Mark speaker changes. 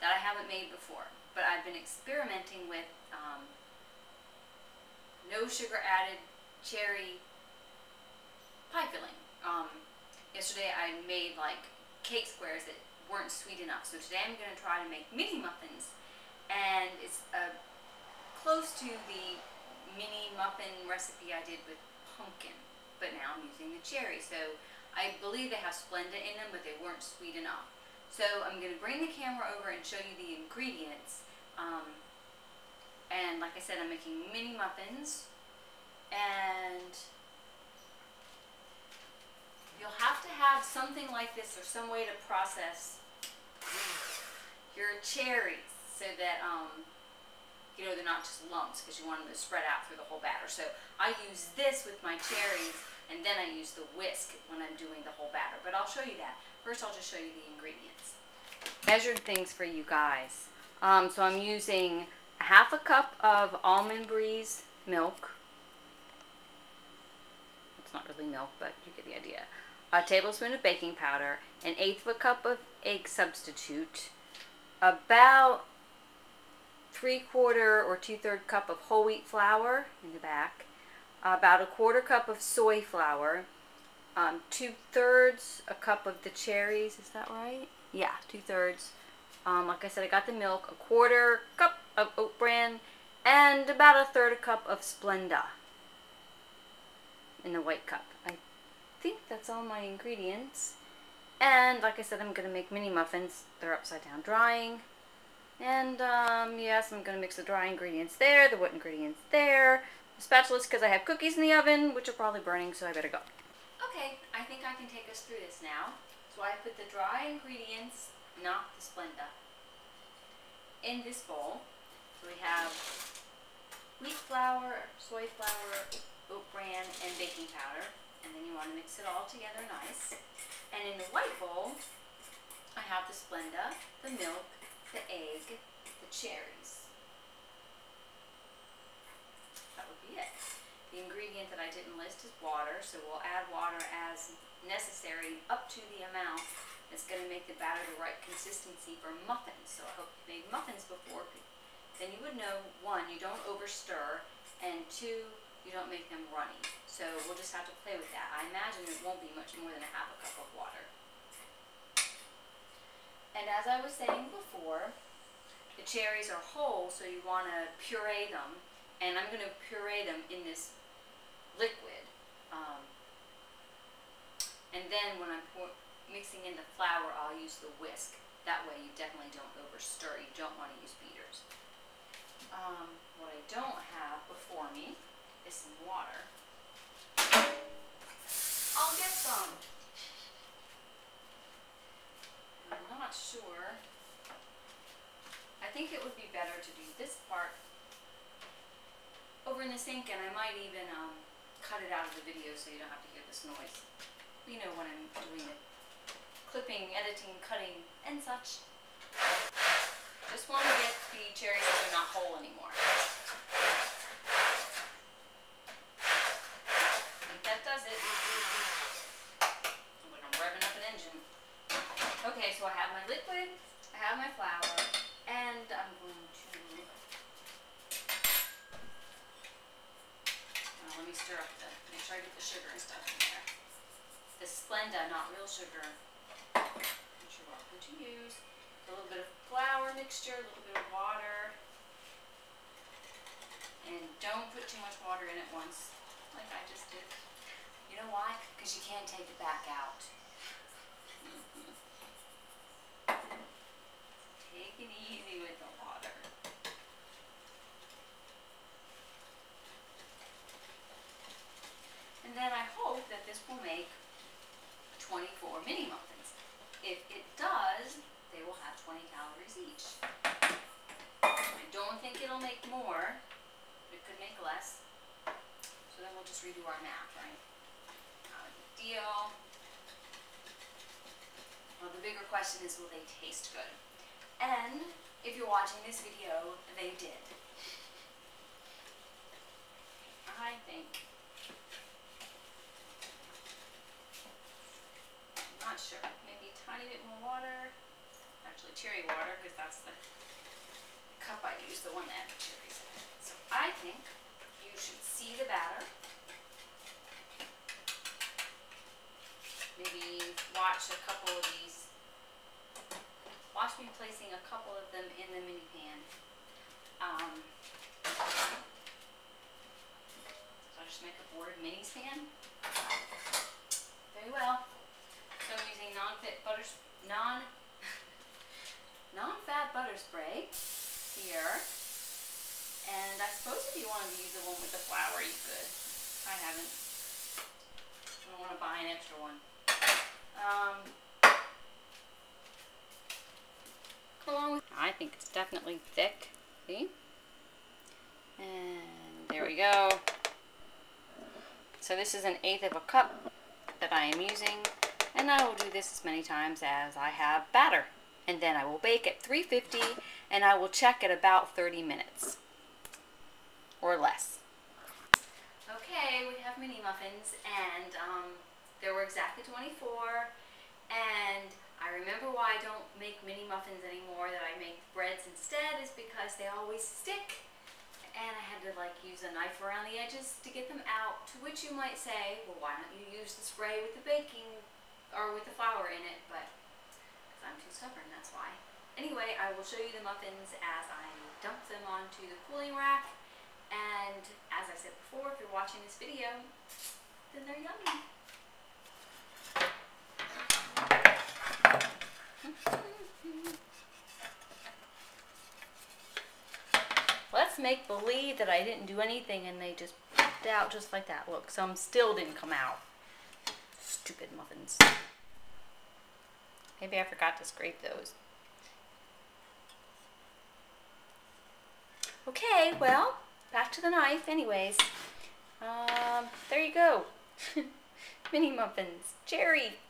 Speaker 1: that I haven't made before. But I've been experimenting with no sugar added cherry pie filling. Yesterday I made like cake squares that weren't sweet enough. So today I'm going to try to make mini muffins. And it's close to the mini muffin recipe I did with pumpkin. But now I'm using the cherry. So I believe they have Splenda in them, but they weren't sweet enough. So I'm going to bring the camera over and show you the ingredients. And like I said, I'm making mini muffins. And you'll have to have something like this or some way to process your cherries so that you know, they're not just lumps, because you want them to spread out through the whole batter. So I use this with my cherries, and then I use the whisk when I'm doing the whole batter. But I'll show you that. First I'll just show you the ingredients. Measured things for you guys. So I'm using half a cup of almond breeze milk. It's not really milk, but you get the idea. A tablespoon of baking powder, an eighth of a cup of egg substitute, about 3/4 or 2/3 cup of whole wheat flour in the back, about a 1/4 cup of soy flour, 2/3 a cup of the cherries. Is that right? Yeah, 2/3. Like I said, I got the milk, a 1/4 cup of oat bran, and about a 1/3 cup of Splenda in the white cup. I think that's all my ingredients. And like I said, I'm going to make mini muffins. They're upside down drying. And yes, I'm going to mix the dry ingredients there, the wet ingredients there. The spatula's because I have cookies in the oven, which are probably burning, so I better go. Okay, I think I can take us through this now. So I put the dry ingredients, not the Splenda, in this bowl. So we have wheat flour, soy flour, oat bran, and baking powder. And then you want to mix it all together nice. And in the white bowl, I have the Splenda, the milk, the egg, the cherries. That would be it. The ingredient that I didn't list is water, so we'll add water as necessary up to the amount that's going to make the batter the right consistency for muffins. So I hope you made muffins before. Then you would know, 1, you don't over stir, and 2, you don't make them runny. So we'll just have to play with that. I imagine it won't be much more than a half a cup of water. And as I was saying before, the cherries are whole, so you want to puree them. And I'm going to puree them in this liquid. And then when I'm mixing in the flour, I'll use the whisk. That way you definitely don't over stir. You don't want to use beaters. What I don't have before me is some water. I'll get some. I'm not sure. I think it would be better to do this part over in the sink, and I might even cut it out of the video so you don't have to hear this noise. You know, when I'm doing the clipping, editing, cutting, and such. Just want to get the cherries that are not whole anymore. I think that does it. When I'm revving up an engine. Okay, so I have my liquid, I have my flour, and I'm going to... let me stir up make sure I get the sugar and stuff in there. The Splenda, not real sugar. Not sure what to use. A little bit of flour mixture, a little bit of water. And don't put too much water in at once, like I just did. You know why? Because you can't take it back out. Take it easy with the water. And then I hope that this will make 24 mini muffins. If it does, they will have 20 calories each. I don't think it'll make more, but it could make less. So then we'll just redo our math, right? Not a big deal. Well, the bigger question is, will they taste good? And if you're watching this video, they did. I think. I'm not sure. Maybe a tiny bit more water. actually cherry water, because that's the cup I use, the one that had the cherries in it. So I think you should see the batter. Maybe watch a couple of these. Watch me placing a couple of them in the mini pan. So I just make a board minis pan. Very well. So I'm using non-fat butter spray here. And I suppose if you wanted to use the one with the flour, you could. I haven't. I don't want to buy an extra one. I think it's definitely thick. See? And there we go. So this is 1/8 of a cup that I am using, and I will do this as many times as I have batter. And then I will bake at 350, and I will check at about 30 minutes or less. Okay, we have mini muffins, and there were exactly 24, and I remember why I don't make mini muffins anymore, that I make breads instead, is because they always stick, and I had to like use a knife around the edges to get them out, to which you might say, well, why don't you use the spray with the baking, or with the flour in it, but because I'm too stubborn, that's why. Anyway, I will show you the muffins as I dump them onto the cooling rack, and as I said before, if you're watching this video, then they're yummy. Let's make believe that I didn't do anything and they just popped out just like that. Look, some still didn't come out. Stupid muffins. Maybe I forgot to scrape those. Okay, well, back to the knife anyways. There you go. Mini muffins. Cherry.